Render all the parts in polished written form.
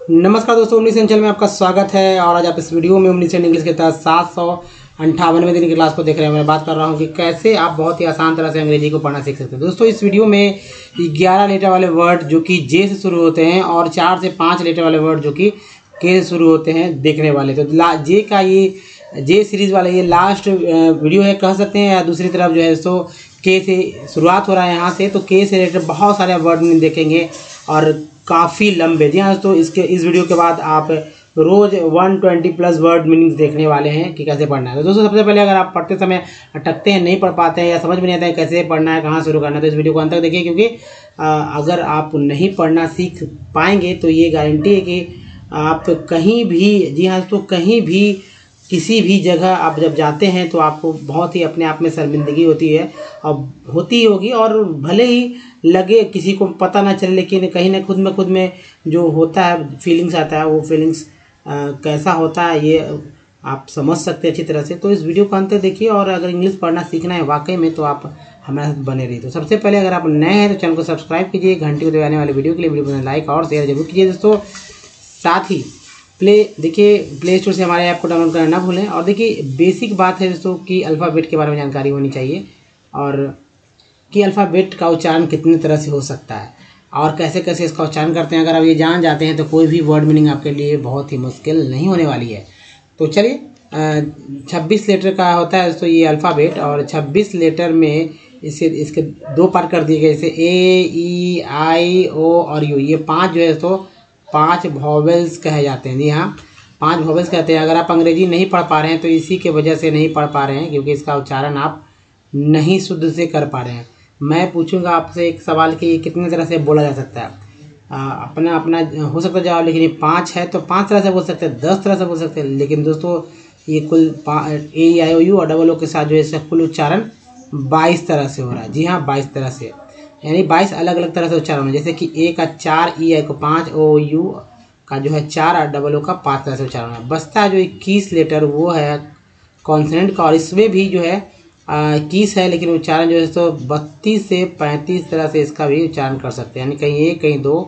नमस्कार दोस्तों, उम्नीस चैनल में आपका स्वागत है। और आज आप इस वीडियो में उम्नीस इंग्लिश के तहत 758वें दिन की क्लास को देख रहे हैं। मैं बात कर रहा हूं कि कैसे आप बहुत ही आसान तरह से अंग्रेजी को पढ़ना सीख सकते हैं। दोस्तों, इस वीडियो में 11 लेटर वाले वर्ड जो कि जे से शुरू होते हैं और 4 से 5 लेटर वाले वर्ड जो कि के से शुरू होते हैं देखने वाले। तो जे का ये जे सीरीज वाला ये लास्ट वीडियो है कह सकते हैं, या दूसरी तरफ जो है सो के से शुरुआत हो रहा है यहाँ से। तो के से रिलेटेड बहुत सारे वर्ड देखेंगे और काफ़ी लंबे। जी हाँ, तो इस वीडियो के बाद आप रोज़ 120 प्लस वर्ड मीनिंग्स देखने वाले हैं कि कैसे पढ़ना है। तो दोस्तों, सबसे पहले अगर आप पढ़ते समय अटकते हैं, नहीं पढ़ पाते हैं या समझ में नहीं आता है कैसे पढ़ना है, कहाँ शुरू करना है, तो इस वीडियो को अंत तक देखिए, क्योंकि अगर आप नहीं पढ़ना सीख पाएंगे तो ये गारंटी है कि आप कहीं भी, जी हाँ, तो कहीं भी किसी भी जगह आप जब जाते हैं तो आपको बहुत ही अपने आप में शर्मिंदगी होती है और होती ही होगी। और भले ही लगे किसी को पता ना चले, लेकिन कहीं ना खुद में जो होता है फीलिंग्स आता है, वो फीलिंग्स कैसा होता है ये आप समझ सकते हैं अच्छी तरह से। तो इस वीडियो को अंत तक देखिए, और अगर इंग्लिश पढ़ना सीखना है वाकई में तो आप हमारे साथ बने रहिए। तो सबसे पहले अगर आप नए हैं तो चैनल को सब्सक्राइब कीजिए, घंटी को दबाने वाले वीडियो के लिए वीडियो को लाइक और शेयर जरूर कीजिए दोस्तों। साथ ही प्ले स्टोर से हमारे ऐप को डाउनलोड करना ना भूलें। और देखिए, बेसिक बात है दोस्तों कि अल्फ़ाबेट के बारे में जानकारी होनी चाहिए, और कि अल्फ़ाबेट का उच्चारण कितनी तरह से हो सकता है और कैसे कैसे इसका उच्चारण करते हैं। अगर आप ये जान जाते हैं तो कोई भी वर्ड मीनिंग आपके लिए बहुत ही मुश्किल नहीं होने वाली है। तो चलिए, 26 लेटर का होता है दोस्तों ये अल्फ़ाबेट, और 26 लेटर में इसके दो पार्ट कर दिए गए, जैसे ए, ई, आई, ओ और यू। ये 5 जो है तो 5 वॉवेल्स कहे जाते हैं। जी हाँ, 5 वॉवेल्स कहते हैं। अगर आप अंग्रेजी नहीं पढ़ पा रहे हैं तो इसी के वजह से नहीं पढ़ पा रहे हैं, क्योंकि इसका उच्चारण आप नहीं शुद्ध से कर पा रहे हैं। मैं पूछूंगा आपसे एक सवाल कि ये कितने तरह से बोला जा सकता है। अपना अपना हो सकता है जवाब, लेकिन ये 5 है तो 5 तरह से बोल सकते हैं, 10 तरह से बोल सकते हैं। लेकिन दोस्तों, ये कुल ए, आई, ओ, यू और डबल ओ के साथ जो है इसका कुल उच्चारण 22 तरह से हो रहा है। जी हाँ, 22 तरह से, यानी 22 अलग अलग तरह से उच्चारण है। जैसे कि ए का 4, ई आई को 5, ओ यू का जो है 4 और डबल ओ का 5 तरह से उच्चारण है। बचता है जो 21 लेटर, वो है कॉन्सोनेंट का, और इसमें भी जो है 21 है, लेकिन उच्चारण जो है तो 32 से 35 तरह से इसका भी उच्चारण कर सकते हैं। यानी कहीं 1, कहीं 2,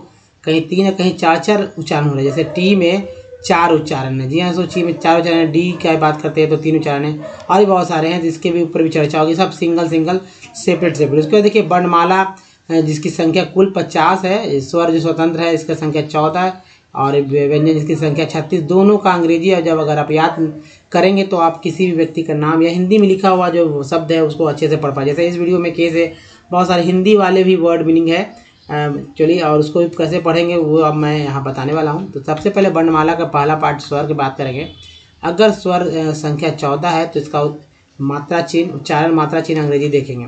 कहीं 3 या कहीं 4 उच्चारण हो रहे हैं। जैसे टी में 4 उच्चारण है। जी हाँ, सो ची में 4 उच्चारण है। डी की बात करते हैं तो 3 उच्चारण है, और भी बहुत सारे हैं जिसके भी ऊपर भी चर्चा होगी। सब सिंगल सेपरेट। उसके बाद देखिए वर्णमाला, जिसकी संख्या कुल 50 है। स्वर जो स्वतंत्र है इसका संख्या 14 है, और व्यंजन जिसकी संख्या 36। दोनों का अंग्रेजी है। जब अगर आप याद करेंगे तो आप किसी भी व्यक्ति का नाम या हिंदी में लिखा हुआ जो शब्द है उसको अच्छे से पढ़ पाए। जैसे इस वीडियो में के से बहुत सारे हिंदी वाले भी वर्ड मीनिंग है। चलिए, और उसको कैसे पढ़ेंगे वो अब मैं यहाँ बताने वाला हूँ। तो सबसे पहले वर्णमाला का पहला पार्ट स्वर की बात करेंगे। अगर स्वर संख्या 14 है तो इसका मात्रा चिन्ह, उच्चारण मात्रा चिन्ह अंग्रेजी देखेंगे।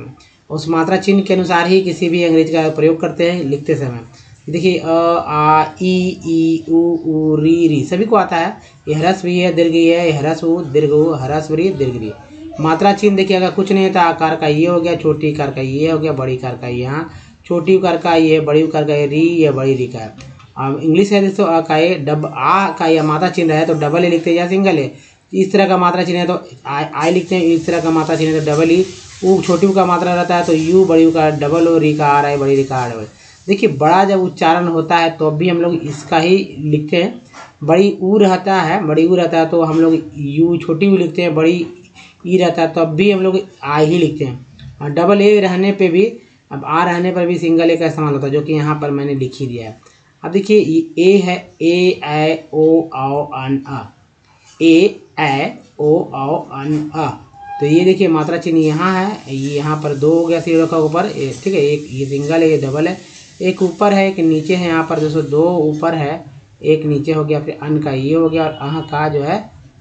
उस मात्रा चिन्ह के अनुसार ही किसी भी अंग्रेजी का प्रयोग करते हैं लिखते समय। देखिए, अ, आ, ई, ऊ, री सभी को आता है। ये ह्रस्व भी है, दीर्घ है, ये ह्रस्व ऊ, दीर्घ ऊ, ह्रस्व री, दीर्घ री। मात्रा चिन्ह देखिए, अगर कुछ नहीं होता, आकार का ये हो गया, छोटी कार का ये हो गया, बड़ी कार का यहाँ, छोटी उकार का ये, बड़ी उकार का ये, री, ये बड़ी री का है। अब इंग्लिश है दोस्तों, आ का ये आ का यह मात्रा चिन्ह है तो डबल ए लिखते हैं या सिंगल है। इस तरह का मात्रा चिन्ह है तो आई लिखते हैं, इस तरह का मात्रा चिन्ह है तो डबल ई। ऊ छोटी ऊ का मात्रा रहता है तो यू, बड़ी ऊ का डबल ओ, री का आ रहा है, बड़ी री का आ रहा है। देखिए, बड़ा जब उच्चारण होता है तो भी हम लोग इसका ही लिखते हैं। बड़ी ऊ रहता है तो हम लोग यू, छोटी ऊ लिखते हैं। बड़ी ई रहता है तो अब भी हम लोग आई ही लिखते हैं। और डबल ए रहने पे भी, अब आ रहने पर भी सिंगल ए का इस्तेमाल होता है, जो कि यहाँ पर मैंने लिख ही दिया है। अब देखिए, ए है, ए, ऐ, ओ, औ, अन, अ। ए, ऐ, ओ, औ, अन, अ। तो ये देखिए मात्रा चिन्ह यहाँ है, ये यहाँ पर 2 हो गया सिरों का ऊपर, ठीक है। एक ये सिंगल है, ये डबल है, एक ऊपर है एक नीचे है। यहाँ पर दोस्तों 2 ऊपर है, एक नीचे हो गया। फिर अन का ये हो गया, और अह का जो है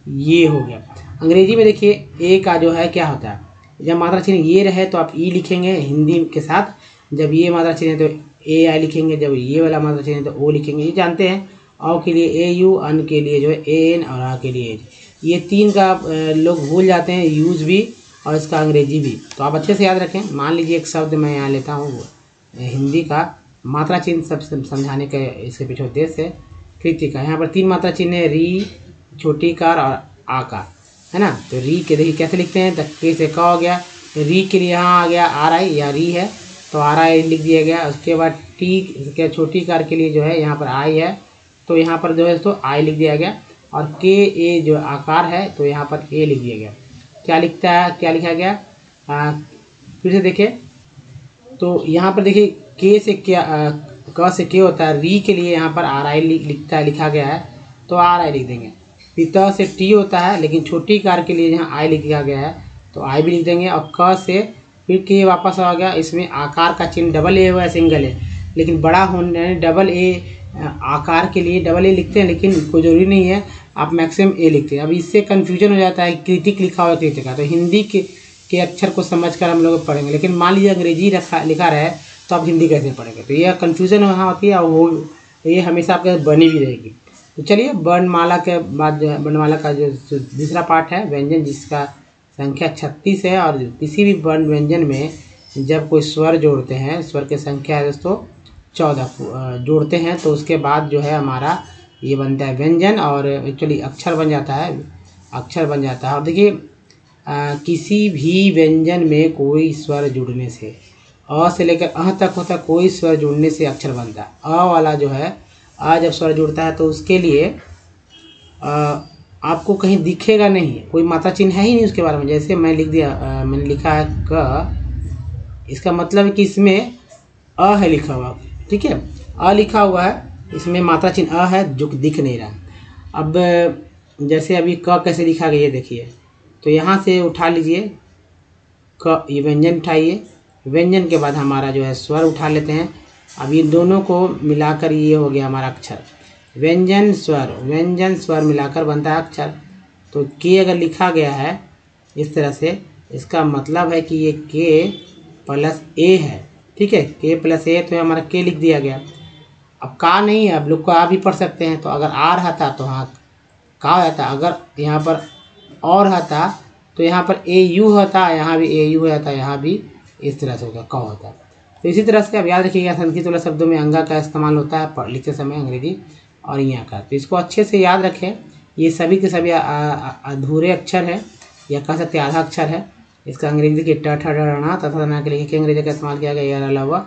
ये हो गया। अंग्रेजी में देखिए, ए का जो है क्या होता है, जब मात्रा चिन्ह ये रहे तो आप ई लिखेंगे हिंदी के साथ। जब ये मात्रा चिन्ह है तो ए आई लिखेंगे, जब ये वाला मात्रा चिन्ह है तो ओ लिखेंगे। ये जानते हैं। औ के लिए ए यू, अन के लिए जो है ए एन, और आ के लिए एच। ये 3 का लोग भूल जाते हैं, यूज भी और इसका अंग्रेजी भी। तो आप अच्छे से याद रखें। मान लीजिए एक शब्द मैं यहाँ लेता हूँ हिंदी का, मात्रा चिन्ह सब समझाने के इसके पीछे उद्देश्य है। कृतिका, यहाँ पर 3 मात्रा चिन्ह है, री, छोटी कार और आ का, है ना। तो री के देखिए कैसे लिखते हैं, तो के से क हो गया, री के लिए यहाँ आ गया आर आई, या री है तो आर आई लिख दिया गया। उसके बाद टी के छोटी कार के लिए जो है यहाँ पर आई है, तो यहाँ पर जो है तो आई लिख दिया गया, और के ए जो आकार है तो यहाँ पर ए लिख दिया गया। क्या लिखा गया, फिर से देखिए, तो यहाँ पर देखिए के से क्या, क से के होता है, री के लिए यहाँ पर आर आई लिखा गया है तो आर आई लिख देंगे। पिता से टी होता है, लेकिन छोटी कार के लिए यहाँ आई लिखा गया है तो आई भी लिख देंगे। और क से फिर के वापस आ गया, इसमें आकार का चिन्ह डबल ए हुआ है, सिंगल है, लेकिन बड़ा होने डबल ए आकार के लिए डबल ए लिखते हैं, लेकिन कोई जरूरी नहीं है, आप मैक्सिमम ए लिखते हैं। अब इससे कन्फ्यूजन हो जाता है, क्रिटिक लिखा हुआ क्रिटिक का, तो हिंदी के अक्षर को समझकर हम लोग पढ़ेंगे, लेकिन मान लीजिए अंग्रेजी लिखा रहा है तो आप हिंदी कैसे पढ़ेंगे, तो यह कन्फ्यूजन वहाँ होती है, और वो ये हमेशा आपके बनी भी रहेगी। तो चलिए वर्णमाला के बाद वर्णमाला का जो दूसरा पार्ट है व्यंजन, जिसका संख्या 36 है, और किसी भी वर्ण व्यंजन में जब कोई स्वर जोड़ते हैं, स्वर की संख्या है दोस्तों 14 जोड़ते हैं, तो उसके बाद जो है हमारा ये बनता है व्यंजन, और एक्चुअली अक्षर बन जाता है। और देखिए किसी भी व्यंजन में कोई स्वर जुड़ने से, अ से लेकर अह तक होता है, कोई स्वर जुड़ने से अक्षर बनता है। अ वाला जो है, अ जब स्वर जुड़ता है तो उसके लिए आपको कहीं दिखेगा नहीं, कोई मात्रा चिन्ह है ही नहीं उसके बारे में। जैसे मैं लिख दिया, मैंने लिखा है क, इसका मतलब है कि इसमें अ है लिखा हुआ, ठीक है, अ लिखा हुआ है, इसमें मात्रा चिन्ह अ है जो कि दिख नहीं रहा। अब जैसे अभी क कैसे लिखा गया ये देखिए, तो यहाँ से उठा लीजिए क, ये व्यंजन उठाइए, व्यंजन के बाद हमारा जो है स्वर उठा लेते हैं। अब इन दोनों को मिलाकर ये हो गया हमारा अक्षर, व्यंजन स्वर मिलाकर बनता है अक्षर। तो के अगर लिखा गया है इस तरह से, इसका मतलब है कि ये के प्लस ए है, ठीक है, के प्लस ए, तो हमारा के लिख दिया गया। अब का नहीं है, अब लोग का भी पढ़ सकते हैं, तो अगर आ रहा था तो हाँ का हो जाता, अगर यहाँ पर और रहता तो यहाँ पर ए यू होता, यहाँ भी ए यू रहता, यहाँ भी इस तरह से होता, क होता। तो इसी तरह से अब याद रखिएगा, संस्कृत वाले शब्दों में अंगा का इस्तेमाल होता है लिखते समय अंग्रेजी और यहाँ का, तो इसको अच्छे से याद रखें। ये सभी के सभी अधूरे अक्षर है, या कह सकते आधा अक्षर है। इसका अंग्रेजी के ट ठ ड ण तथा न के लिए अंग्रेजी का इस्तेमाल किया गया, यह अलावा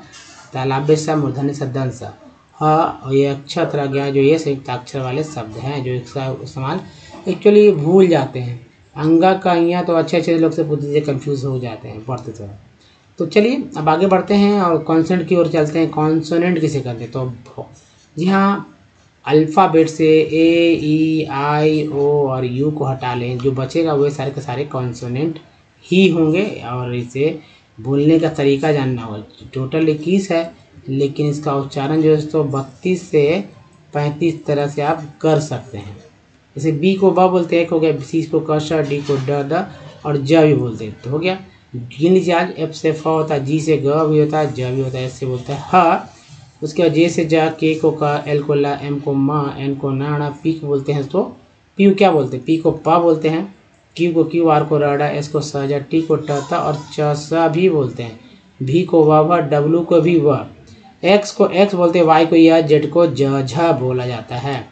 तालाब्य सा मूर्धन्य सा दंस और ये अक्षर तरह गया, जो ये संयुक्त अक्षर वाले शब्द हैं जो इसका इस्तेमाल एक्चुअली भूल जाते हैं। अंगा का यहाँ तो अच्छे लोग से पूछ लीजिए, कन्फ्यूज़ हो जाते हैं पढ़ते समय। तो चलिए अब आगे बढ़ते हैं और कॉन्सोनेंट की ओर चलते हैं। कॉन्सोनेंट किसे कहते हैं, तो जी हाँ, अल्फ़ाबेट से ए ई आई ओ और यू को हटा लें, जो बचेगा वो सारे के सारे कॉन्सोनेंट ही होंगे, और इसे बोलने का तरीका जानना होगा। टोटल 21 है, लेकिन इसका उच्चारण जो है तो 32 से 35 तरह से आप कर सकते हैं। जैसे बी को ब बोलते हैं, एक हो गया, सी को क श, डी को ड द, और ज भी बोलते हैं, तो हो गया। गिन लीजिए, आज एफ से फ होता है, जी से ग भी होता है, ज भी होता है, एस से बोलता है ह, उसके बाद जे से जा, के को क, एल को ला, एम को म, एन को न, पी को बोलते हैं तो पी को क्या बोलते हैं, पी को प बोलते हैं, क्यू को क्यू, आर को र, एस को स, जा, टी को ट, त, और च स भी बोलते हैं, भी को व, डब्लू को भी व, एक्स को एक्स बोलते हैं, वाई को या, जेड को ज, झ बोला जाता है।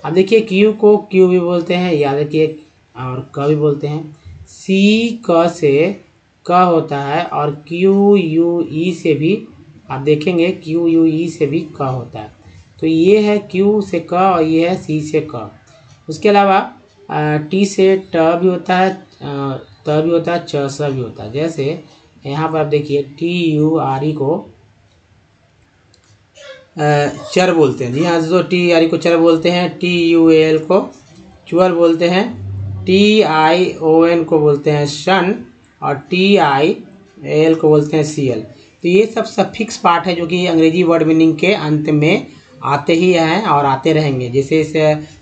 अब देखिए क्यू को क्यू भी बोलते हैं, याद रखिए, और क भी बोलते हैं। सी क से क होता है, और क्यू यू ई से भी आप देखेंगे, क्यू यू ई से भी क होता है। तो ये है क्यू से क और ये है सी से क। उसके अलावा टी से ट भी होता है, त भी होता है, च स भी होता है। जैसे यहाँ पर आप देखिए टी यू आर ई को चर बोलते हैं, जी हाँ, तो टी आर ई को चर बोलते हैं, टी यू एल को चुअर बोलते हैं, टी आई ओ एन को बोलते हैं शन, और टी आई एल को बोलते हैं सी एल। तो ये सब सफिक्स पार्ट है जो कि अंग्रेजी वर्ड मीनिंग के अंत में आते ही हैं और आते रहेंगे। जैसे इस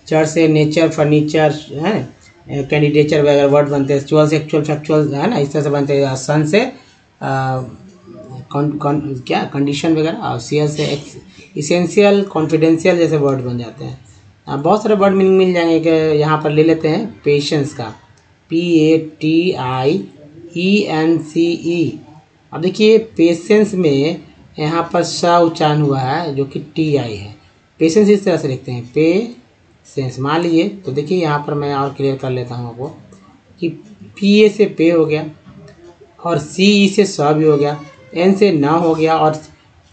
चर से नेचर, फर्नीचर है, कैंडिडेचर वगैरह वर्ड बनते हैं, चुअल से एक्चुअल, फैक्चुअल है ना, इस तरह से बनते हैं। सन से क्या कंडीशन वगैरह, और सी एल से इसेंशियल, कॉन्फिडेंशियल जैसे वर्ड बन जाते हैं। बहुत सारे वर्ड मीनिंग मिल जाएंगे कि यहाँ पर ले लेते हैं पेशेंस का, PATIENCE। अब देखिए पेशेंस में यहाँ पर स उच्चारण हुआ है जो कि TI है, पेशेंस इस तरह से लिखते हैं, पेशेंस। मान लीजिए, तो देखिए यहाँ पर मैं और क्लियर कर लेता हूँ आपको कि PA से पे हो गया, और CE से स भी हो गया, N से न हो गया, और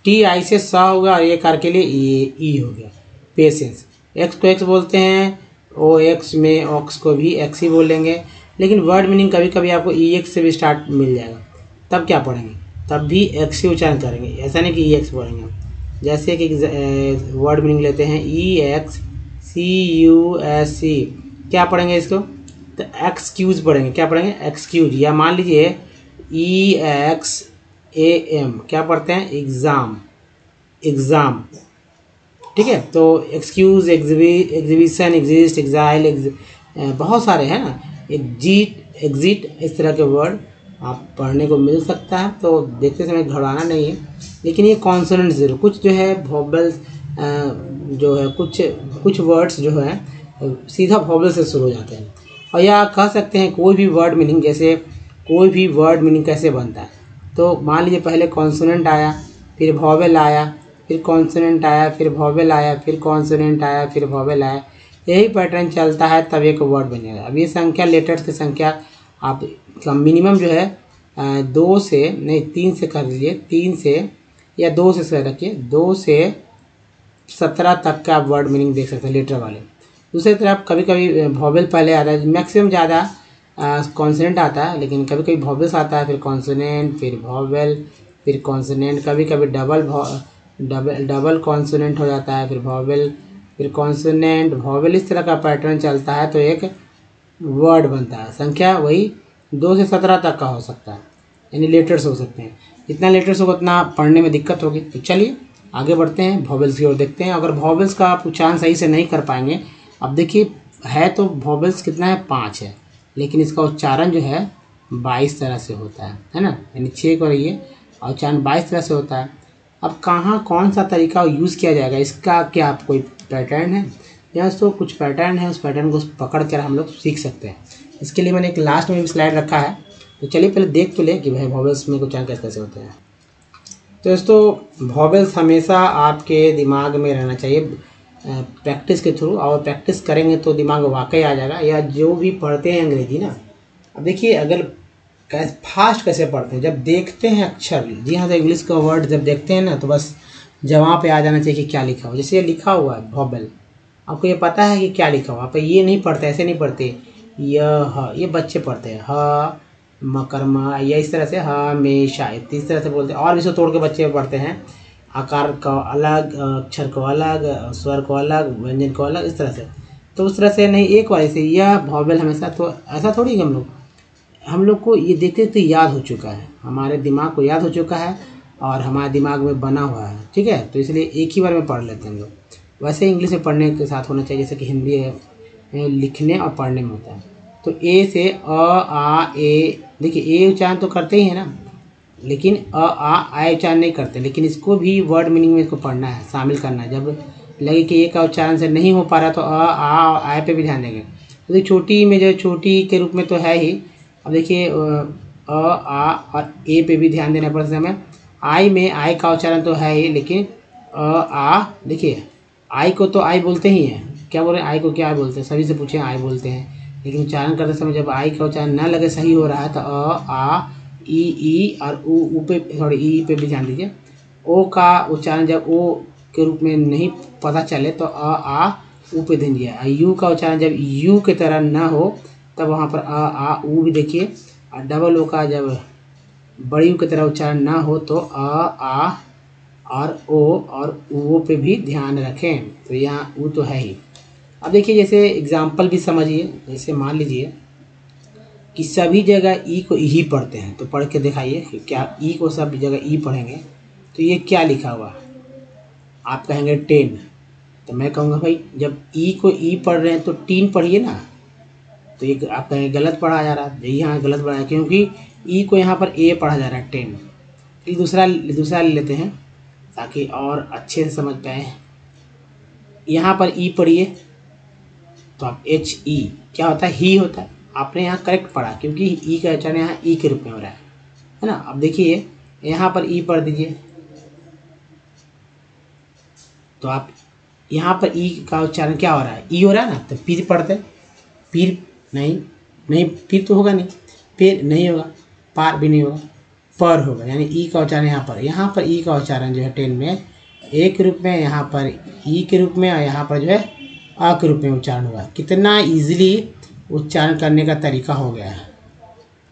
TI से स होगा, और ये कार के लिए E हो गया, पेशेंस। एक्स को एक्स बोलते हैं, ओ एक्स में ऑक्स को भी एक्स ही बोलेंगे। लेकिन वर्ड मीनिंग कभी कभी आपको ई एक्स से भी स्टार्ट मिल जाएगा, तब क्या पढ़ेंगे, तब भी एक्स ही उच्चारण करेंगे, ऐसा नहीं कि ई एक्स पढ़ेंगे। जैसे कि वर्ड मीनिंग लेते हैं ई एक्स सी यू एस सी, क्या पढ़ेंगे इसको, तो एक्सक्यूज पढ़ेंगे। क्या पढ़ेंगे, एक्सक्यूज। या मान लीजिए ई एक्स ए एम, क्या पढ़ते हैं, एग्ज़ाम, एग्ज़ाम, ठीक है। तो एक्सक्यूज, एग्जीबिशन, एग्जिस्ट, एग्जाइल, बहुत सारे हैं ना, एग्जिट, एग्जिट, इस तरह के वर्ड आप पढ़ने को मिल सकता है। तो देखते समय घबराना नहीं है। लेकिन ये कॉन्सोनेंट ज़रूर, कुछ जो है वोबल्स जो है, कुछ वर्ड्स जो है सीधा वोबल से शुरू हो जाते हैं। और या कह सकते हैं कोई भी वर्ड मीनिंग, जैसे कोई भी वर्ड मीनिंग कैसे बनता है, तो मान लीजिए पहले कॉन्सोनेंट आया, फिर वोवेल आया, फिर कॉन्सोनेंट आया, फिर वोवेल आया, फिर कॉन्सोनेंट आया, फिर वोवेल आया, यही पैटर्न चलता है, तब एक वर्ड बनेगा। अब ये संख्या, लेटर्स की संख्या आप मिनिमम जो है 2 से नहीं 3 से कर लीजिए, 3 से या 2 से रखिए, 2 से 17 तक का आप वर्ड मीनिंग देख सकते हैं लेटर वाले। दूसरी तरफ कभी कभी वोवेल पहले आता है, मैक्सिमम ज़्यादा कॉन्सोनेंट आता है, लेकिन कभी कभी वोवेल्स आता है, फिर कॉन्सोनेंट, फिर वोवेल, फिर कॉन्सोनेंट, कभी कभी डबल कॉन्सोनेंट हो जाता है, फिर वोवेल, फिर कॉन्सोनेंट, वोवेल, इस तरह का पैटर्न चलता है, तो एक वर्ड बनता है। संख्या वही 2 से 17 तक का हो सकता है, यानी लेटर्स हो सकते हैं। जितना लेटर्स होगा उतना पढ़ने में दिक्कत होगी। तो चलिए आगे बढ़ते हैं, वोवेल्स की ओर देखते हैं। अगर वोवेल्स का आप उच्चारण सही से नहीं कर पाएंगे, अब देखिए है तो वोवेल्स कितना है, 5 है, लेकिन इसका उच्चारण जो है 22 तरह से होता है ना, यानी 6 को रहिए और उच्चारण 22 तरह से होता है। अब कहाँ कौन सा तरीका यूज़ किया जाएगा, इसका क्या कोई पैटर्न है, या तो कुछ पैटर्न है, उस पैटर्न को पकड़ कर हम लोग सीख सकते हैं। इसके लिए मैंने एक लास्ट में भी स्लाइड रखा है, तो चलिए पहले देख तो ले कि भाई वोवेल्स में उच्चारण कैसे कैसे होते हैं। तो दोस्तों वोवेल्स हमेशा आपके दिमाग में रहना चाहिए प्रैक्टिस के थ्रू, और प्रैक्टिस करेंगे तो दिमाग वाकई आ जाएगा। या जो भी पढ़ते हैं अंग्रेजी ना, अब देखिए अगर फास्ट कैसे पढ़ते हैं, जब देखते हैं अक्षर, जी हाँ, तो इंग्लिश का वर्ड जब देखते हैं ना, तो बस जवाब पे आ जाना चाहिए कि क्या लिखा हुआ। जैसे ये लिखा हुआ है वोवेल, आपको ये पता है कि क्या लिखा हुआ, आप ये नहीं पढ़ते, ऐसे नहीं पढ़ते, ये बच्चे पढ़ते हैं ह मकरमा, या इस तरह से हमेशा, इस तरह से बोलते हैं। और भी इसको तोड़ के बच्चे पढ़ते हैं, आकार का अलग, अक्षर को अलग, स्वर को अलग, व्यंजन को अलग, इस तरह से। तो उस तरह से नहीं, एक वाले से यह वोवेल हमेशा, तो ऐसा थोड़ी कि हम लोग को ये देखते देखते याद हो चुका है, हमारे दिमाग को याद हो चुका है, और हमारे दिमाग में बना हुआ है, ठीक है। तो इसलिए एक ही बार में पढ़ लेते हैं हम लोग। वैसे इंग्लिश में पढ़ने के साथ होना चाहिए, जैसे कि हिंदी है लिखने और पढ़ने में होता है। तो ए से आ ए, देखिए ए उच्चारण तो करते ही है ना, लेकिन आ उच्चारण नहीं करते, लेकिन इसको भी वर्ड मीनिंग में इसको पढ़ना है, शामिल करना है। जब लगे कि ए का उच्चारण से नहीं हो पा रहा, तो आ पे भी ध्यान देंगे। तो देखिए छोटी में जो छोटी के रूप में तो है ही, अब देखिए आ और ए पे भी ध्यान देना पड़ता है हमें। आई में आई का उच्चारण तो है ही, लेकिन देखिए आई को तो आई बोलते ही हैं, क्या बोल रहे हैं, आई को क्या बोलते हैं, सभी से पूछे आई बोलते हैं। लेकिन उच्चारण करते समय जब आई का उच्चारण ना लगे सही हो रहा है, तो आ ई और ऊ पे, सॉरी ई पे भी ध्यान दीजिए। ओ का उच्चारण जब ओ के रूप में नहीं पता चले, तो आ ऊ पे ध्यान दीजिए। यू का उच्चारण जब यू के तरह ना हो, तब वहाँ पर आ ऊ भी देखिए। और डबल ओ का जब बड़ी ऊ की तरह उच्चारण ना हो, तो आ और ओ और ऊ पे भी ध्यान रखें। तो यहाँ ऊ तो है ही। अब देखिए जैसे एग्जाम्पल भी समझिए, जैसे मान लीजिए कि सभी जगह ई को ही पढ़ते हैं, तो पढ़ के दिखाइए कि क्या ई को सब जगह ई पढ़ेंगे, तो ये क्या लिखा हुआ, आप कहेंगे 10, तो मैं कहूँगा भाई जब ई को ई पढ़ रहे हैं तो 3 पढ़िए ना, तो ये आप कहेंगे गलत पढ़ा जा रहा है। यहाँ गलत पढ़ा है क्योंकि ई को यहाँ पर ए पढ़ा जा रहा है 10। फिर दूसरा ले लेते हैं ताकि और अच्छे से समझ पाए। यहाँ पर ई पढ़िए, तो आप एच ई क्या होता है, ही होता है। आपने यहाँ करेक्ट पढ़ा क्योंकि ई का उच्चारण यहाँ ई के रूप में हो रहा है ना। अब देखिए यहाँ पर ई पढ़ दीजिए, तो आप यहाँ पर ई का उच्चारण क्या हो रहा है, ई हो रहा है ना, तो फिर पढ़ते, फिर नहीं फिर तो होगा नहीं, फिर नहीं होगा, पार भी नहीं होगा, पर होगा, यानी ई का उच्चारण यहाँ पर ई का उच्चारण जो है 10 में ए के रूप में, यहाँ पर ई के रूप में, और यहाँ पर जो है अ के रूप में उच्चारण हुआ। कितना ईजिली उच्चारण करने का तरीका हो गया है।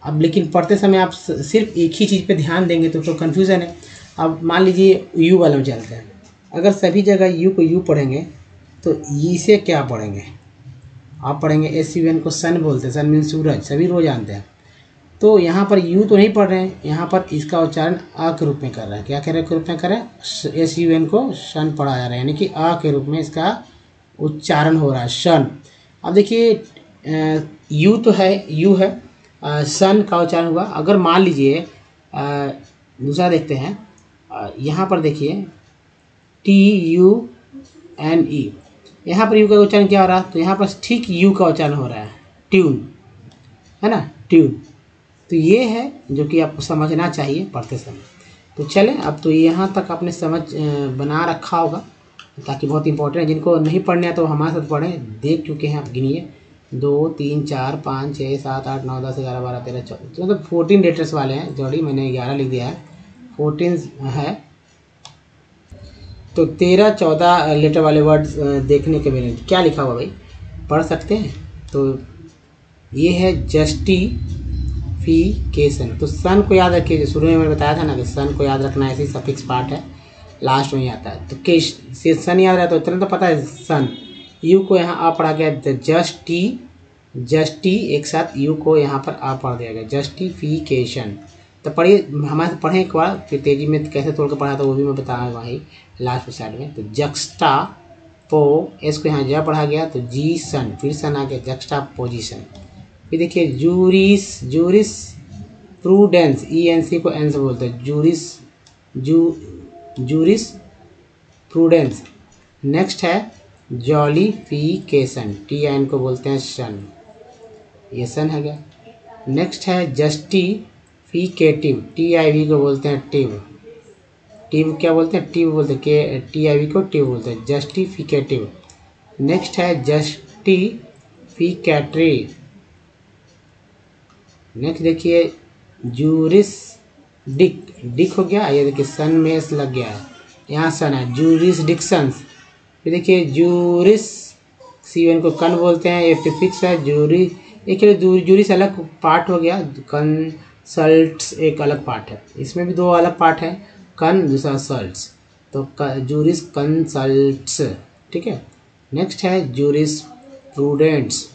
अब लेकिन पढ़ते समय आप सिर्फ एक ही चीज़ पे ध्यान देंगे तो कन्फ्यूज़न है। अब मान लीजिए यू वाला में चलते हैं, अगर सभी जगह यू को यू पढ़ेंगे तो इसे क्या पढ़ेंगे, आप पढ़ेंगे SUN को सन बोलते हैं, सन मीन सूरज, सभी रोज जानते हैं। तो यहाँ पर यू तो नहीं पढ़ रहे हैं, यहाँ पर इसका उच्चारण अ के रूप में कर रहे हैं। क्या कह रहे हैं के रूप में कर रहे हैं, SUN को शन पढ़ा जा रहा है, यानी कि अ के रूप में इसका उच्चारण हो रहा है, शन। अब देखिए यू तो है, यू है, सन का उच्चारण हुआ। अगर मान लीजिए दूसरा देखते हैं, यहाँ पर देखिए TUNE, यहाँ पर यू का उच्चारण क्या हो रहा है, तो यहाँ पर ठीक यू का उच्चारण हो रहा है, ट्यून, है ना, ट्यून। तो ये है जो कि आपको समझना चाहिए पढ़ते समय। तो चलें, अब तो यहाँ तक आपने समझ बना रखा होगा, ताकि बहुत इंपॉर्टेंट है। जिनको नहीं पढ़ने हैं तो हमारे साथ पढ़ें, देख चुके हैं आप, गिनिए 2 3 4 5 6 7 8 9 10 11 12 13 14, मतलब 14 लेटर्स वाले हैं जोड़ी, मैंने 11 लिख दिया है, 14 है। तो 13-14 लेटर वाले वर्ड्स देखने के मिले। क्या लिखा हुआ भाई, पढ़ सकते हैं। तो ये है जस्टिफिकेशन। तो सन को याद रखिए, जो शुरू में मैंने बताया था ना कि सन को याद रखना ऐसे ही सफिक्स पार्ट है, लास्ट में ही आता है। तो केश से सन याद रहता है तो इतना तो पता है सन। यू को यहाँ आ पढ़ा गया, जस्टी एक साथ यू को यहाँ पर आ पढ़ दिया गया, जस्टिफिकेशन। तो पढ़िए, हमारे पढ़ें एक बार, फिर तेजी में कैसे तोड़ के पढ़ा था वो भी मैं बताऊँगा वहीं लास्ट साइड में। तो जक्स्टा पो, एस को यहाँ जा पढ़ा गया तो जी सन, फिर सन आ गया, जक्स्टा पोजिशन। फिर देखिए जूरिस प्रूडेंस, ENC को एन से बोलते हैं, जूरिस प्रूडेंस। नेक्स्ट है जॉलीफिकेशन, TIN को बोलते हैं शन, ये सन है गया। नेक्स्ट है जस्टिफिकेटिव, TIV को बोलते हैं टिव, टिव क्या बोलते हैं, टिव बोलते हैं, TIV को टिव बोलते हैं, जस्टिफिकेटिव। नेक्स्ट है जस्टिफिकेटरी। नेक्स्ट देखिए डिक हो गया, ये देखिए सन में एस लग गया है, यहाँ सन है, जूरिसडिक्शंस। फिर देखिए CN को कन बोलते हैं, ये प्रीफिक्स है, जूरिस अलग पार्ट हो गया, कंसल्ट्स एक अलग पार्ट है, इसमें भी 2 अलग पार्ट है, कन दूसरा सल्ट्स, तो जूरिस कंसल्ट्स, ठीक है। नेक्स्ट है जूरिस प्रूडेंट्स,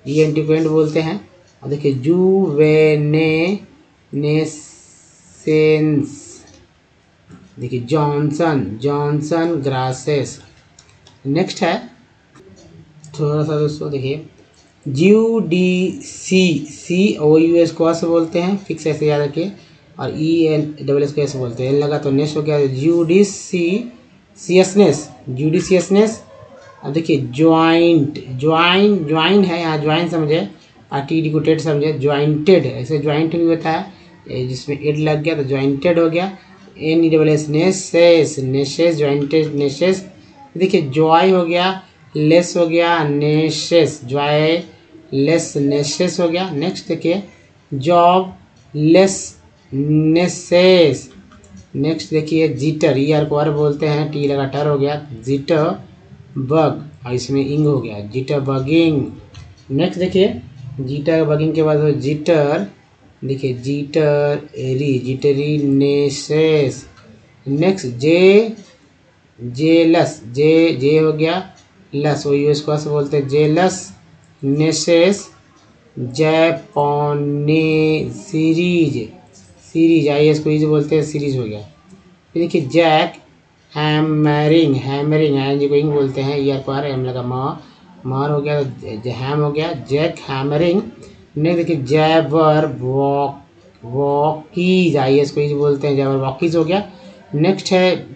ENT को बोलते हैं। और देखिए जुवेनेसेंस, देखिए जॉनसन ग्रासेस। नेक्स्ट है थोड़ा सा दोस्तों देखिए JUDICS को ऐसे बोलते हैं, फिक्स ऐसे याद रखिए, और ENSS को ऐसे बोलते हैं, लगा तो नेक्स्ट हो गया जुडिशियसनेस। अब देखिए ज्वाइन है, यहाँ ज्वाइन समझे, और TD को टेड समझे, ज्वाइंटेड, ऐसे ज्वाइंट भी होता है, जिसमें एड लग गया तो ज्वाइंटेड हो गया, NESS नेसेस, ज्वाइंटेड नेसेस। देखिए जॉय हो गया, लेस हो गया, नेसेस, जॉय लेस नेसेस हो गया। नेक्स्ट देखिए जॉब लेस नेसेस। नेक्स्ट देखिए जीटर, ER को आर बोलते हैं, T लगा टर हो गया, जीटर बग, और इसमें इंग हो गया, जीटर बगिंग। नेक्स्ट देखिए जीटर बगिंग के बाद जीटर, देखिए जीटरी नेसेस। नेक्स्ट जेलस, जे हो गया, लस, वो US को ऐसे बोलते हैं, जेलस नेसेस। जैपोने सीरीज IS को इज बोलते हैं, सीरीज हो गया। फिर देखिए जैक हैमरिंग ING को इंग बोलते हैं, ER को आर, एम लगा मार हो गया, हैम हो गया, जैक हैमरिंग। नेक्स्ट देखिए जैबर वॉकीज, IS को इज बोलते हैं, जैबर वॉकीज हो गया। नेक्स्ट है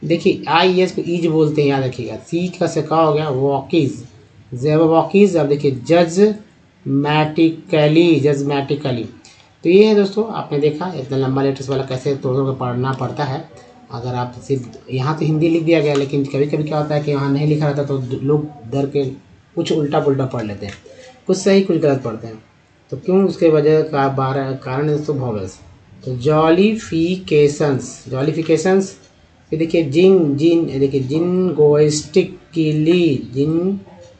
देखिए IS को इज बोलते हैं, याद रखिएगा, C का से का हो गया, वॉकीज, जैबर वॉकीज। अब देखिए जजमैटिकली। तो ये है दोस्तों, आपने देखा इतना लंबा लेटर्स वाला कैसे तोड़ के पढ़ना पड़ता है। अगर आप सिर्फ यहाँ तो हिंदी लिख दिया गया, लेकिन कभी कभी क्या होता है कि वहाँ नहीं लिखा रहता तो लोग डर के कुछ उल्टा पुल्टा पढ़ लेते हैं, कुछ सही कुछ गलत पढ़ते हैं। तो क्यों, उसके वजह का कारण है दोस्तों वॉवेल्स। तो जॉलीफिकेशंस। फिर देखिए देखिए जिनगोइस्टिकली,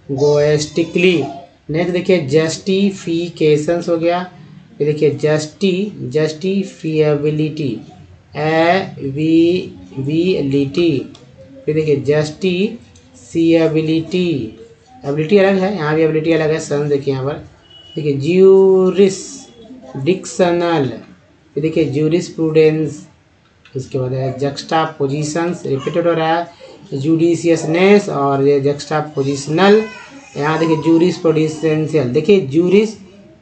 गोएस्टिकली। नेक्स्ट देखिए जस्टिफिकेशंस हो गया। ये देखिए जस्टिफिएबिलिटी, एविलिटी। फिर देखिए जस्टिसिएबिलिटी, एबिलिटी अलग है, यहाँ भी एबिलिटी अलग है। सन देखिए यहाँ पर देखिए ज्यूरिसडिक्शनल, फिर देखिए ज्यूरिस्प्रूडेंस, उसके बाद है जक्स्टा पोजिशंस, रिपीटेड हो रहा है, जुडिशियसनेस और ये जक्स्टा पोजिशनल। यहाँ देखिए जूरिस प्रूडेंशियल, देखिए जूरिस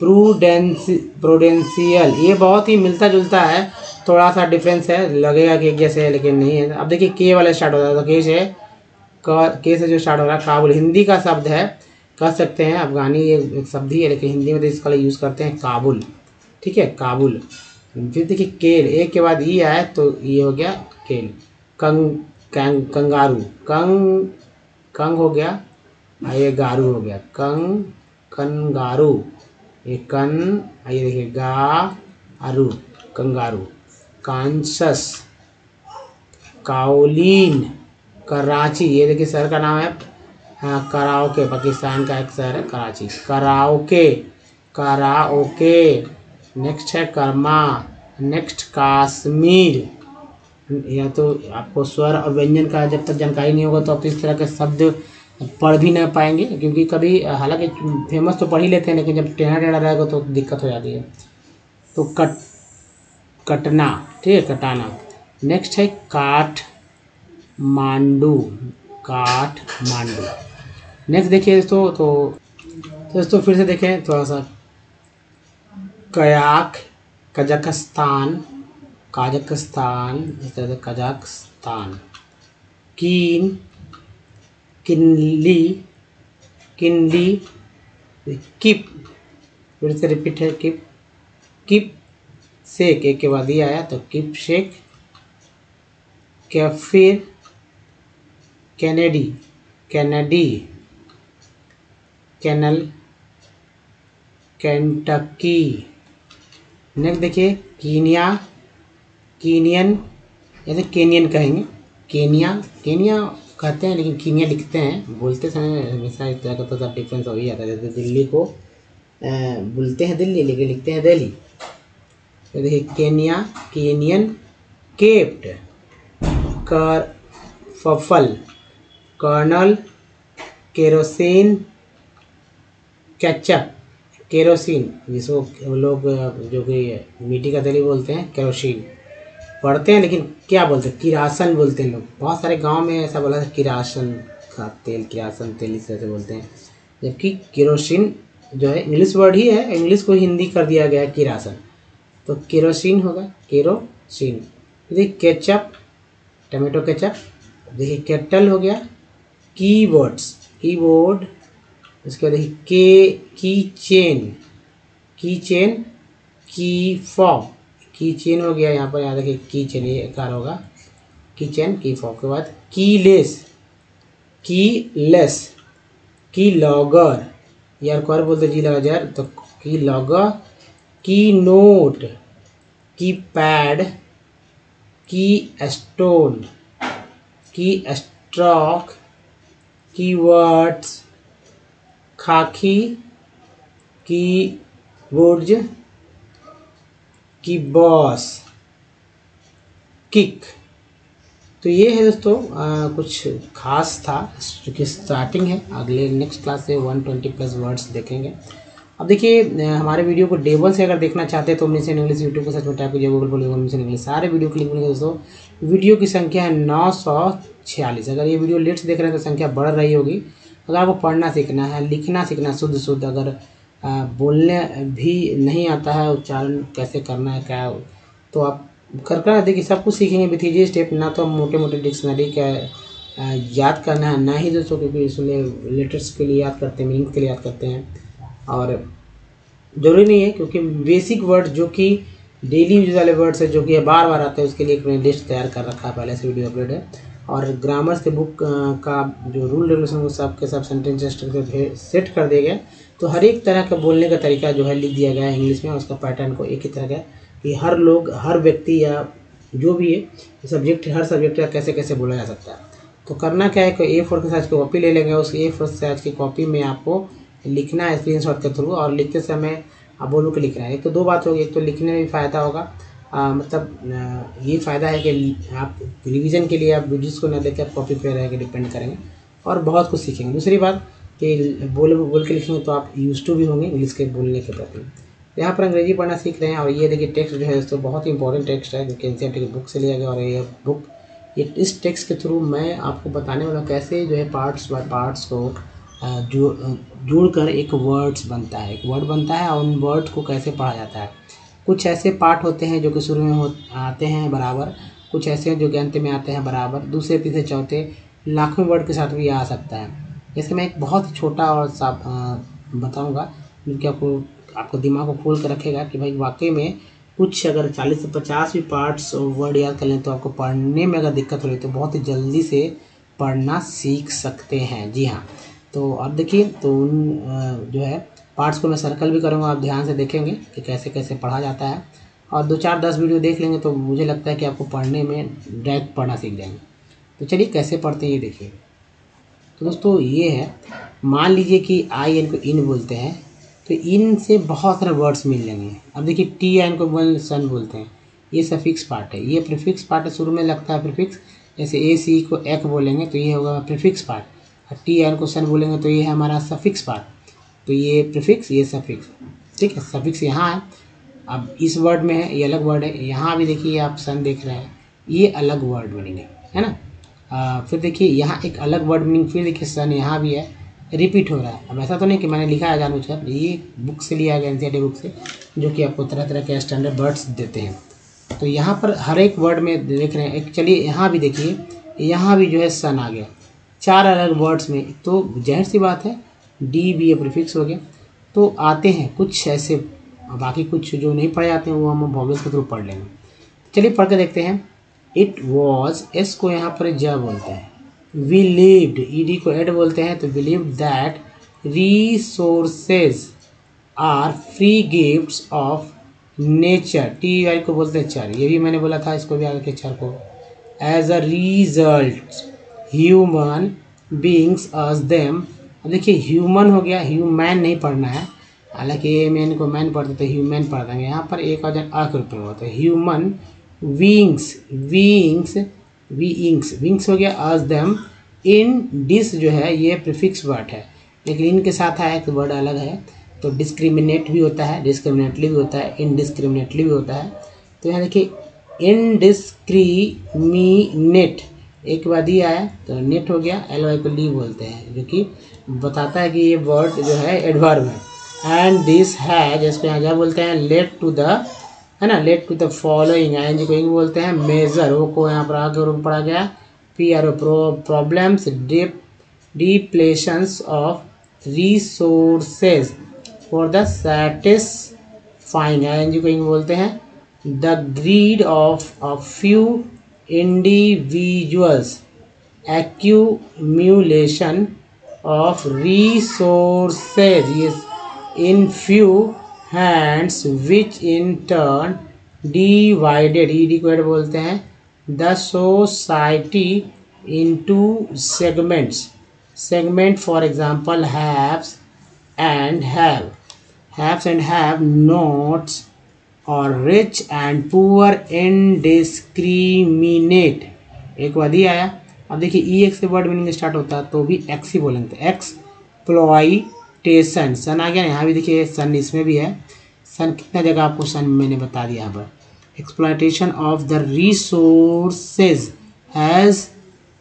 प्रूडेंशियल, ये बहुत ही मिलता जुलता है, थोड़ा सा डिफरेंस है, लगेगा कि एक जैसे है लेकिन नहीं है। अब देखिए के वाला स्टार्ट होता है, तो के से जो स्टार्ट हो रहा है काबुल, हिंदी का शब्द है, कह सकते हैं अफगानी ये एक शब्द ही है, लेकिन हिंदी में तो इसका यूज़ करते हैं काबुल, ठीक है, काबुल। फिर देखिए केल, एक के बाद ई आए तो ये हो गया केल। कंगारू, कंग हो गया, ये गारू हो गया, कंगारू, ये ये देखिए गारू, कंगारू। कांसस, काओलिन, कराची, ये देखिए शहर का नाम है, हाँ कराओके, पाकिस्तान का एक शहर है कराची, कराओके, नेक्स्ट है कर्मा, नेक्स्ट काश्मीर। या तो आपको स्वर और व्यंजन का जब तक जानकारी नहीं होगा तो आप इस तरह के शब्द पढ़ भी नहीं पाएंगे, क्योंकि कभी हालांकि फेमस तो पढ़ ही लेते हैं, लेकिन जब टेढ़ा टेढ़ा रहेगा तो दिक्कत हो जाती है। तो कटना, ठीक है, कटाना। नेक्स्ट है काठमांडू, नेक्स्ट देखिए दोस्तों फिर से देखें थोड़ा सा, कयाक, कजाकिस्तान, इस तरह से कजाकिस्तान। किनली, किप, फिर से रिपीट है, किप शेक, एक के बाद ही आया तो किप शेक। Kaffir, Kennedy, canal, Kentucky. Next देखिए कीनियन, जैसे केनियन कहेंगे, केनिया कहते हैं लेकिन कीनिया लिखते हैं, बोलते समय हमेशा एक तरह का तो डिफरेंस हो ही जाता है। जैसे दिल्ली को बोलते हैं दिल्ली लेकिन लिखते हैं दिल्ली। तो देखिए केनियन, केप्ट, करफल, कर्नल, केरोसिन, केचप, केरोसिन जिसको लोग जो कि मिट्टी का तेल बोलते हैं, केरोसिन पढ़ते हैं, लेकिन क्या बोलते हैं, किरासन बोलते हैं लोग। बहुत सारे गांव में ऐसा बोला था, किरासन का तेल, किरासन तेल इस तरह से बोलते हैं, जबकि केरोसिन जो है इंग्लिश वर्ड ही है, इंग्लिश को हिंदी कर दिया गया है किरासन, तो केरोसिन होगा, केरोसिन। देखिए केचप, टमाटो केचप। देखिए केटल हो गया, कीबोर्ड, उसके बाद देखिए की चेन, की फॉब, की चेन हो गया, यहाँ पर याद रखिए की चेन, ये कार होगा, की चेन, की फॉब के बाद कीलेस, की लॉगर, यार कर बोलते जी लगा जार, तो की लॉगर, की नोट, की पैड, की स्टोन, की स्ट्रोक, की वर्ड्स, खाकी, की बुर्ज, की बॉस, किक। तो ये है दोस्तों कुछ खास था, क्योंकि स्टार्टिंग है, अगले नेक्स्ट क्लास से 120+ वर्ड्स देखेंगे। अब देखिए हमारे वीडियो को डेबल से अगर देखना चाहते हैं तो ओमनीसेंट इंग्लिश यूट्यूब को सर्च में टाइप कीजिए, गूगल पर ओमनीसेंट इंग्लिश, सारे वीडियो की लिंक मिलेंगे दोस्तों। वीडियो की संख्या है 946। अगर ये वीडियो लेट से देख रहे हैं तो संख्या बढ़ रही होगी। अगर आपको पढ़ना सीखना है, लिखना सीखना शुद्ध, अगर बोलने भी नहीं आता है, उच्चारण कैसे करना है क्या, तो आप कर देखिए सब कुछ सीखेंगे विथ इजी स्टेप। ना तो मोटे डिक्शनरी का याद करना है, ना ही दोस्तों क्योंकि इसमें लेटर्स के लिए याद करते हैं, मीनिंग के लिए याद करते हैं, और ज़रूरी नहीं है, क्योंकि बेसिक वर्ड जो कि डेली यूज वाले वर्ड्स है, जो कि बार बार आते हैं, उसके लिए एक मैंने लिस्ट तैयार कर रखा है, पहले से वीडियो अपलोड है। और ग्रामर के बुक का जो रूल रेगुलेशन वो सब के सब सेंटेंस स्ट्रक्चर सेट कर दिए गए, तो हर एक तरह का बोलने का तरीका जो है लिख दिया गया है इंग्लिश में, उसका पैटर्न को एक ही तरह का कि हर लोग, हर व्यक्ति या जो भी है सब्जेक्ट, हर सब्जेक्ट का कैसे कैसे बोला जा सकता है। तो करना क्या है कि A4 के साइज की कॉपी ले लेंगे। उस A4 साइज की कॉपी में आपको लिखना है स्क्रीनशॉट के थ्रू, और लिखते समय आप बोलो कि लिखना है। एक तो दो बात होगी, एक तो लिखने में भी फ़ायदा होगा, ये फ़ायदा है कि आप रिवीजन के लिए आप वीडियोज़ को न देखकर कॉपी पे रह के डिपेंड करेंगे और बहुत कुछ सीखेंगे। दूसरी बात कि बोल के लिखेंगे तो आप यूज टू भी होंगे इंग्लिश के बोलने के प्रति। यहाँ पर अंग्रेजी पढ़ना सीख रहे हैं, और ये देखिए टेक्स्ट जो है दोस्तों बहुत ही इंपॉर्टेंट टेक्स्ट है, जो कि एनसीईआरटी की बुक से लिया गया। और ये बुक इस टेक्स्ट के थ्रू मैं आपको बताने वाला कैसे जो है पार्ट्स बाय पार्ट्स को जोड़कर एक वर्ड्स बनता है, एक वर्ड बनता है, और उन वर्ड्स को कैसे पढ़ा जाता है। कुछ ऐसे पार्ट होते हैं जो कि शुरू में आते हैं बराबर, कुछ ऐसे हैं जो कि अंत में आते हैं बराबर, दूसरे तीसरे चौथे लाखों वर्ड के साथ भी आ सकता है। जैसे मैं एक बहुत ही छोटा और बताऊंगा जो कि आपको दिमाग को खोल कर रखेगा कि भाई वाकई में कुछ अगर 40 से 50 भी पार्ट्स और वर्ड याद कर लें तो आपको पढ़ने में अगर दिक्कत हो रही तो बहुत ही जल्दी से पढ़ना सीख सकते हैं। जी हाँ, तो अब देखिए, तो उन जो है पार्ट्स को मैं सर्कल भी करूँगा, आप ध्यान से देखेंगे कि कैसे कैसे पढ़ा जाता है, और 2-4-10 वीडियो देख लेंगे तो मुझे लगता है कि आपको पढ़ने में डायरेक्ट पढ़ना सीख जाएंगे। तो चलिए कैसे पढ़ते हैं ये देखिए। तो दोस्तों ये है, मान लीजिए कि आई एन को इन बोलते हैं, तो इन से बहुत सारे वर्ड्स मिल लेंगे। अब देखिए टी एन को सन बोलते हैं, ये सफिक्स पार्ट है, ये प्रीफिक्स पार्ट है, शुरू में लगता है प्रीफिक्स। जैसे ए सी को एक बोलेंगे तो ये होगा प्रीफिक्स पार्ट, और टी एन को सन बोलेंगे तो ये है हमारा सफिक्स पार्ट। तो ये प्रीफिक्स, ये सफिक्स, ठीक है। सफिक्स यहाँ है, अब इस वर्ड में है, ये अलग वर्ड है। यहाँ भी देखिए आप सन देख रहे हैं, ये अलग वर्ड बनेंगे, है ना। फिर देखिए यहाँ एक अलग वर्ड मीनिंग, फिर देखिए सन यहाँ भी है, रिपीट हो रहा है। अब ऐसा तो नहीं कि मैंने लिखा है जानबूझकर, ये बुक से लिया गया एनसीईआरटी बुक से, जो कि आपको तरह तरह के स्टैंडर्ड वर्ड्स देते हैं। तो यहाँ पर हर एक वर्ड में देख रहे हैं एक, चलिए यहाँ भी देखिए, यहाँ भी जो है सन आ गया 4 अलग वर्ड्स में। तो जाहिर सी बात है डी बी ए प्रीफिक्स हो गया। तो आते हैं कुछ ऐसे, बाकी कुछ जो नहीं पढ़े जाते हैं वो हम वॉवेल्स के थ्रू पढ़ लेंगे। चलिए पढ़ के देखते हैं। इट वॉज, एस को यहाँ पर ज बोलते हैं। वी लिव्ड, ई डी को एड बोलते हैं, तो believe that resources are free gifts of nature, T Y को बोलते हैं चर, ये भी मैंने बोला था, इसको भी आगे के चर को। As a result human beings us them. अब देखिए ह्यूमन हो गया, ह्यूमैन नहीं पढ़ना है, हालांकि ए मैन को मैन पढ़ते थे, ह्यूमन पढ़ देंगे। यहाँ पर एक और अ के रूप में होता है ह्यूमन विंग्स, विंग्स विंग्स हो गया अस देम। इन डिस जो है ये प्रीफिक्स वर्ड है, लेकिन इनके साथ आया एक वर्ड अलग है, तो डिस्क्रिमिनेट भी होता है, डिस्क्रिमिनेटली भी होता है, इनडिस्क्रिमिनेटली भी होता है। तो यहाँ देखिए इनडिस्क्रिमिनेट एक बाद ही आया तो नेट हो गया, एल वाई को ली बोलते हैं, जो कि बताता है कि ये वर्ड जो है एडवर्ब है। एंड दिस हैज, इसको यहाँ क्या बोलते हैं, लेट टू द, है ना, let to the following, N G को इंग बोलते हैं, मेजर, ओ को यहाँ पर आगे रूप पढ़ा गया, P R O problems, depletions of resources for the satisfying, N G को इंग बोलते हैं, the greed of a few individuals, accumulation of resources in few hands which in turn divided, ed को बोलते हैं, the society into segments, segment for example haves and have nots, or rich and poor indiscriminate, एक वादी आया। अब देखिए ई x से word meaning start होता है तो भी एक्स ही बोलेंगे, एक्सप्लॉइटेशन, सन आ गया। यहाँ भी देखिए सन इसमें भी है, सन कितना जगह आपको सन मैंने बता दिया यहाँ पर। Exploitation of the resources has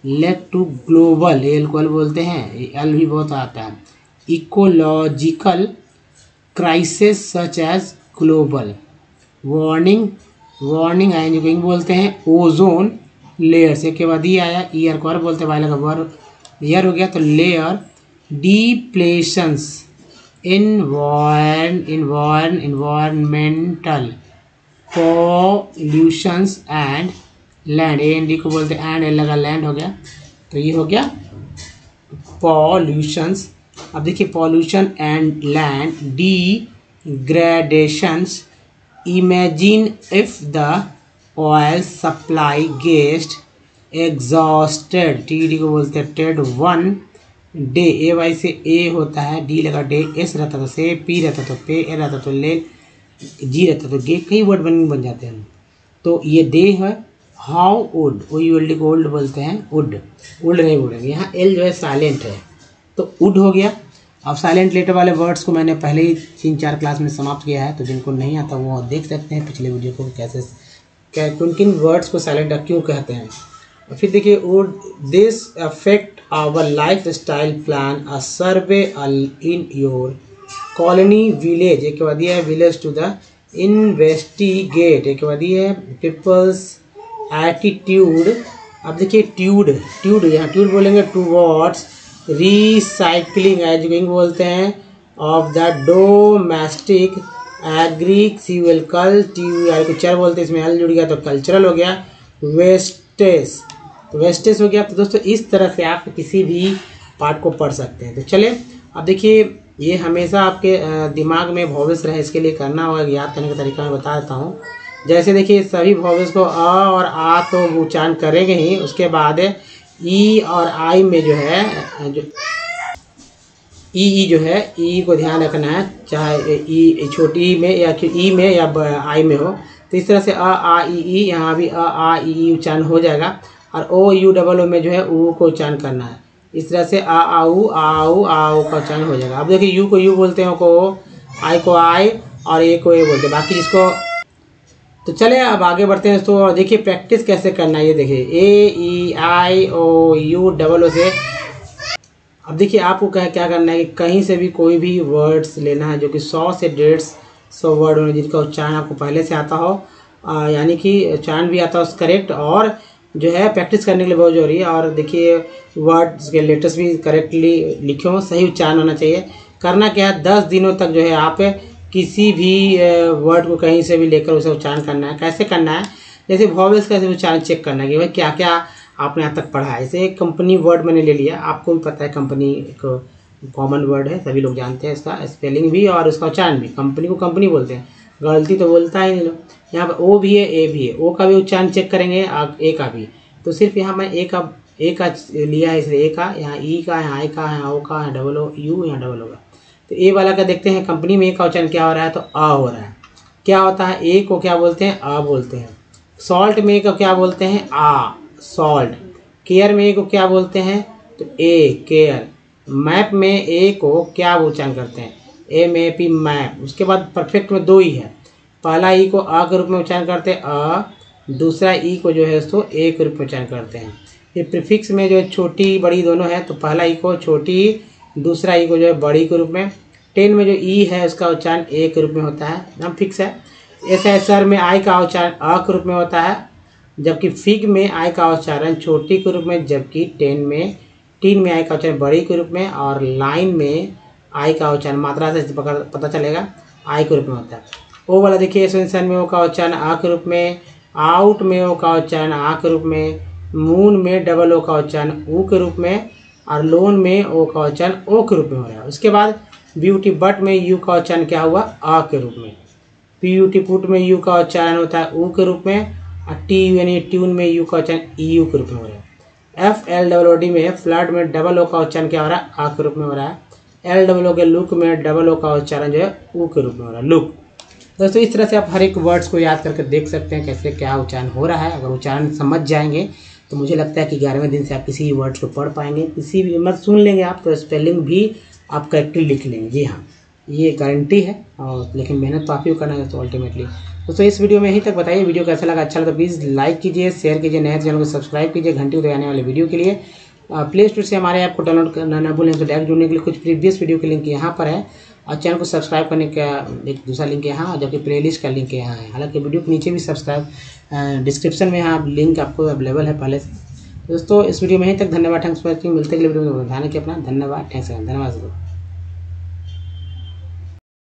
led to global, L को एल बोलते हैं, एल भी बहुत आता है, ecological crisis such as global warning I बोलते हैं, ओजोन लेयर से के बाद ये आया, ईयर को बोलते हैं, वाइल का वर्ब ईयर हो गया, तो layer, depletions, environmental pollutions and land, A N D को बोलते हैं, एंड एल लगा लैंड हो गया, तो ये हो गया पॉल्यूशंस। अब देखिए pollution and land, डिग्रेडेशंस, imagine if the oil supply gets exhausted, TED को बोलते हैं टेड। 1 डे, AY से A होता है, D लगा डे, S रहता तो से, P रहता तो पे, L रहता तो ले, G रहता तो गे, कई वर्ड बन जाते हैं। तो ये डे है। हाउ वुड, OULD को ओल्ड बोलते हैं, वुड, वुड नहीं बोलेंगे, यहाँ L जो है साइलेंट है तो वुड हो गया। अब साइलेंट लेटर वाले वर्ड्स को मैंने पहले ही 3-4 क्लास में समाप्त किया है, तो जिनको नहीं आता वो देख सकते हैं पिछले वीडियो को, कैसे किन किन वर्ड्स को साइलेंट क्यों कहते हैं। फिर देखिए, would this affect our lifestyle, plan a survey in your colony village, एक बाद है विलेज टू द इन्वेस्टिगेट, एक बाद है पीपल्स एटीट्यूड। अब देखिए ट्यूड, यहाँ ट्यूड बोलेंगे टूवर्ड्स रिसाइकलिंग, एजुकेटिंग बोलते हैं, ऑफ द डोमेस्टिक एग्रीकल्चर, को चर बोलते हैं, इसमें एल जुड़ गया तो कल्चरल हो गया। वेस्टेज, तो वेस्टेज हो गया। तो दोस्तों इस तरह से आप किसी भी पार्ट को पढ़ सकते हैं। तो चले अब देखिए, ये हमेशा आपके दिमाग में वॉवेल्स रहे, इसके लिए करना होगा, याद करने का तरीका मैं बता देता हूँ। जैसे देखिए, सभी वॉवेल्स को अ और आ तो उच्चारण करेंगे ही, उसके बाद ई और आई में जो है जो ई जो है, ई को ध्यान रखना है, चाहे ई छोटी ई में या ई में या आई में हो। तो इस तरह से अ आ ई, यहाँ भी अ आ ई उच्चारण हो जाएगा। और ओ यू डबल ओ में जो है ऊ को उच्चारण करना है। इस तरह से आ आऊ का उच्चारण हो जाएगा। अब देखिए, यू को यू बोलते हैं, को आई को आई और ए को ए बोलते हैं, बाकी जिसको। तो चले अब आगे बढ़ते हैं। तो देखिए प्रैक्टिस कैसे करना है, ये देखिए AEIOU डबल ओ से। अब देखिए आपको क्या करना है कि कहीं से भी कोई भी वर्ड्स लेना है जो कि 100 से 150 वर्ड होने, जिनका उच्चारण आपको पहले से आता हो, यानी कि उच्चारण भी आता हो करेक्ट, और जो है प्रैक्टिस करने के लिए बहुत जरूरी है। और देखिए वर्ड्स के लेटर्स भी करेक्टली लिखे हो, सही उच्चारण होना चाहिए। करना क्या है, 10 दिनों तक जो है आप किसी भी वर्ड को कहीं से भी लेकर उसे उच्चारण करना है। कैसे करना है, जैसे वॉवेल्स का उच्चारण चेक करना है कि भाई क्या क्या आपने यहाँ तक पढ़ा है। जैसे कंपनी वर्ड मैंने ले लिया, आपको भी पता है कंपनी एक कॉमन वर्ड है, सभी लोग जानते हैं इसका स्पेलिंग भी और उसका उच्चारण भी। कंपनी को कंपनी बोलते हैं, गलती तो बोलता ही नहीं लोग। यहाँ पर ओ भी है, ए भी है, ओ का भी उच्चारण चेक करेंगे, ए का भी। तो सिर्फ यहाँ मैं ए का लिया है, इसलिए ए का, यहाँ ई का, यहाँ आई का, यहाँ ओ का, यहाँ डबल ओ यू, यहाँ डबल होगा। तो ए वाला का देखते हैं, कंपनी में ए का उच्चारण क्या हो रहा है, तो अ हो रहा है। क्या होता है, ए को क्या बोलते हैं, अ बोलते हैं। सॉल्ट में ए को क्या बोलते हैं, आ, सॉल्ट। केयर में ए को क्या बोलते हैं, तो ए, केयर। मैप में ए को क्या उच्चारण करते हैं, MAP, मैप। उसके बाद परफेक्ट में 2 ही है, पहला ई को अ के रूप में उच्चारण करते हैं अ, दूसरा ई को जो है उसको ए के रूप में उच्चारण करते हैं। फिर प्रीफिक्स में जो है छोटी बड़ी दोनों है, तो पहला ई को छोटी, दूसरा ई को जो है बड़ी के रूप में। 10 में जो ई है उसका उच्चारण ए के रूप में होता है, नाम फिक्स है। SSR में आई का उच्चारण अ के रूप में होता है, जबकि फिग में आई का उच्चारण छोटी के रूप में, जबकि टीन में आई का उच्चारण बड़ी के रूप में, और लाइन में आई का उच्चारण मात्रा से पता चलेगा आई के रूप में होता है। ओ वाला देखिए, एसेंशन में ओ का उच्चारण आ के रूप में, आउट में ओ का उच्चारण आ के रूप में, मून में डबल ओ का उच्चारण ऊ के रूप में, और लोन में ओ का उच्चारण ओ के रूप में हो रहा है। उसके बाद ब्यूटी बट में यू का उच्चारण क्या हुआ, आ के रूप में। PUT पुट में यू का उच्चारण होता है ऊ के रूप में, और TU यानी ट्यून में यू का उच्चारण EU के रूप में हो रहा है। FLOOD में फ्लड में डबल ओ का उच्चारण क्या हो रहा है, आ के रूप में हो रहा है। LOO के लुक में डबल ओ का उच्चारण जो है ऊ के रूप में हो रहा है, लुक। दोस्तों इस तरह से आप हर एक वर्ड्स को याद करके देख सकते हैं कैसे क्या उच्चारण हो रहा है। अगर उच्चारण समझ जाएंगे तो मुझे लगता है कि 11वें दिन से आप किसी भी वर्ड्स को पढ़ पाएंगे, किसी भी मत सुन लेंगे आप तो स्पेलिंग भी आप करेक्टली लिख लेंगे। जी हाँ, ये गारंटी है। और लेकिन मेहनत तो आप ही को करना है दोस्तों अल्टीमेटली। दोस्तों इस वीडियो में यहीं तक बताइए, वीडियो कैसा लगा, अच्छा लगा तो प्लीज़ लाइक कीजिए, शेयर कीजिए, नए चैनल को सब्सक्राइब कीजिए घंटी को आने वाले वीडियो के लिए। प्ले स्टोर से हमारे ऐप को डाउनलोड करना न भूलें। तो डायरेक्ट जुड़ने के लिए कुछ प्रीवियस वीडियो के लिंक यहाँ पर है, और चैनल को सब्सक्राइब करने का एक दूसरा लिंक यहाँ, जबकि प्लेलिस्ट का लिंक यहाँ है। हालांकि वीडियो के नीचे भी सब्सक्राइब डिस्क्रिप्शन में यहाँ लिंक आपको अवेलेबल है पहले से। दोस्तों इस वीडियो में यहीं तक, धन्यवाद, थैंक्स फॉर वॉचिंग। मिलते हैं अगले वीडियो में, ध्यान रखिए अपना, धन्यवाद, थैंक्स, धन्यवाद।